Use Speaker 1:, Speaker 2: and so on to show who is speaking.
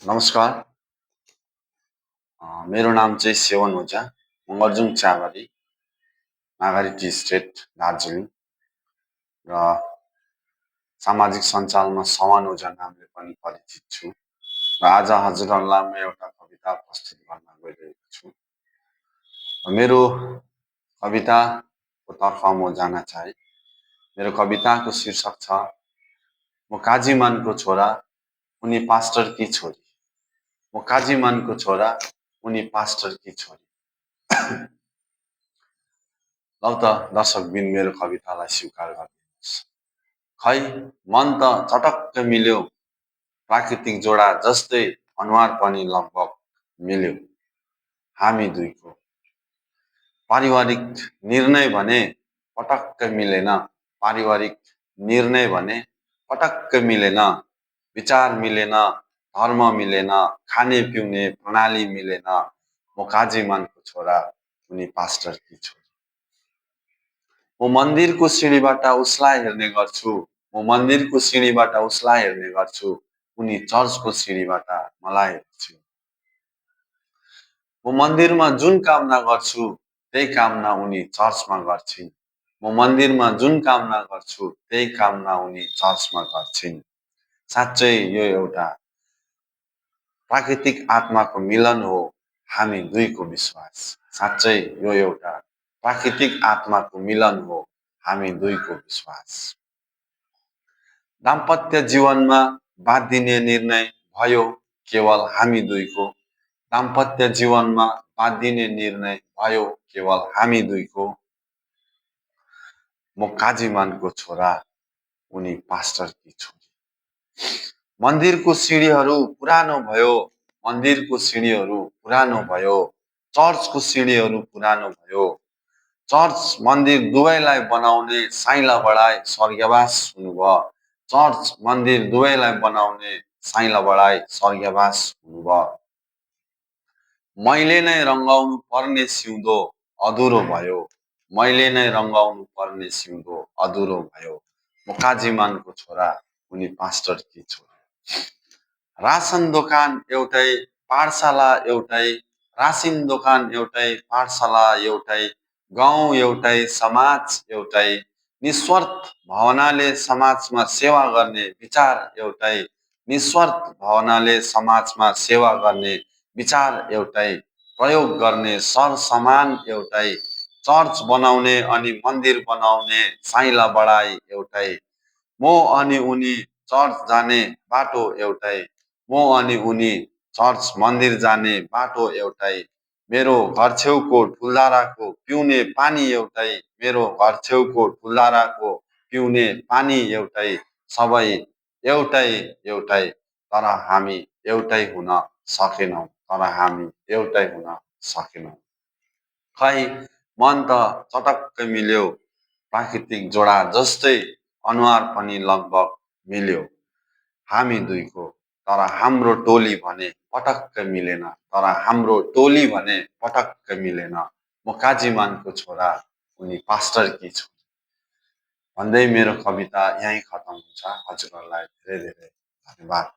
Speaker 1: नमस्कार। मेरो नाम चाहिँ सेवन ओझा। म अर्जुन चावरी, नागरी टी स्टेट, दार्जिलिङ र सामाजिक सञ्जालमा सवन ओझा नामले पनि परिचित छु। र आज हजुरहरूलाई म एउटा कविता प्रस्तुत गर्न गइरहेको छु। मेरो कविताको तर्फ म जान चाहे। मेरो कविताको शीर्षक छ म काजी मानको छोरा, उनी पास्टर की छोरी। म काजी मानको छोरा, उनी पास्टर की छोरी। लौ त दर्शकबिन मेरो कवितालाई स्वीकार गरिदिनुहोस्। खै मन त चटक्क मिल्यो, प्राकृतिक जोडा जस्तै अनुहार पनि लगभग मिल्यो हामी दुईको। पारिवारिक निर्णय भने पटक्क मिलेन, पारिवारिक निर्णय भने पटक्क मिलेन, विचार मिलेन, धर्म मिलेन, खाने पिउने प्रणाली मिलेन। म काजी मानको छोरा, उनी पास्टर की छोरी। म मन्दिरको सिँढीबाट उसलाई हेर्ने गर्छु, म मन्दिरको सिँढीबाट उसलाई हेर्ने गर्छु, उनी चर्चको सिँढीबाट मलाई हेर्छु। म मन्दिरमा जुन कामना गर्छु, त्यही कामना उनी चर्चमा गर्छिन्। म मन्दिरमा जुन कामना गर्छु, त्यही कामना उनी चर्चमा गर्छिन्। साँच्चै यो एउटा प्राकृतिक आत्माको मिलन हो हामी दुईको विश्वास। साँच्चै यो एउटा प्राकृतिक आत्माको मिलन हो हामी दुईको विश्वास। दाम्पत्य जीवनमा बाँधिने निर्णय भयो केवल हामी दुईको। दाम्पत्य जीवनमा बाँधिने निर्णय भयो केवल हामी दुईको। म काजी मानको छोरा, उनी पास्टर की छोरी। मन्दिरको सिँढीहरू पुरानो भयो, मन्दिरको सिँढीहरू पुरानो भयो, चर्चको सिँढीहरू पुरानो भयो। चर्च मन्दिर दुवैलाई बनाउने साइँला बढाई स्वर्गवास हुनुभयो। चर्च मन्दिर दुवैलाई बनाउने साइँला बढाई स्वर्गवास हुनुभयो। मैले नै रङ्गाउनु पर्ने सिउँदो अधुरो भयो, मैले नै रङ्गाउनु पर्ने सिउँदो अधुरो भयो। म काजी मानको छोरा, उनी पास्टर की छोरी। रासन दोकान एउटै, पाठशाला एउटै, रासिन दोकान एउटै, पाठशाला एउटै, गाउँ एउटै, समाज एउटै, निस्वार्थ भावनाले समाजमा सेवा गर्ने विचार एउटै, निस्वार्थ भावनाले समाजमा सेवा गर्ने विचार एउटै, प्रयोग गर्ने सरसामान एउटै, चर्च बनाउने अनि मन्दिर बनाउने साइँला बढाई एउटै, म अनि उनी चर्च जाने बाटो एउटै, म अनि उनी चर्च मन्दिर जाने बाटो एउटै, मेरो घर छेउको ठुल्धाराको पिउने पानी एउटै, मेरो घर छेउको ठुल्धाराको पिउने पानी एउटै, सबै एउटै एउटै, तर हामी एउटै हुन सकेनौँ, तर हामी एउटै हुन सकेनौँ। खै मन त चटक्क मिल्यो, प्राकृतिक जोडा जस्तै अनुहार पनि लगभग मिल्यो हामी दुईको। तर हाम्रो टोली भने पटक्क मिलेन, तर हाम्रो टोली भने पटक्क मिलेन। म काजी मानको छोरा, उनी पास्टर की छोरी। भन्दै मेरो कविता यहीँ खतम हुन्छ। हजुरहरूलाई धेरै धेरै धन्यवाद।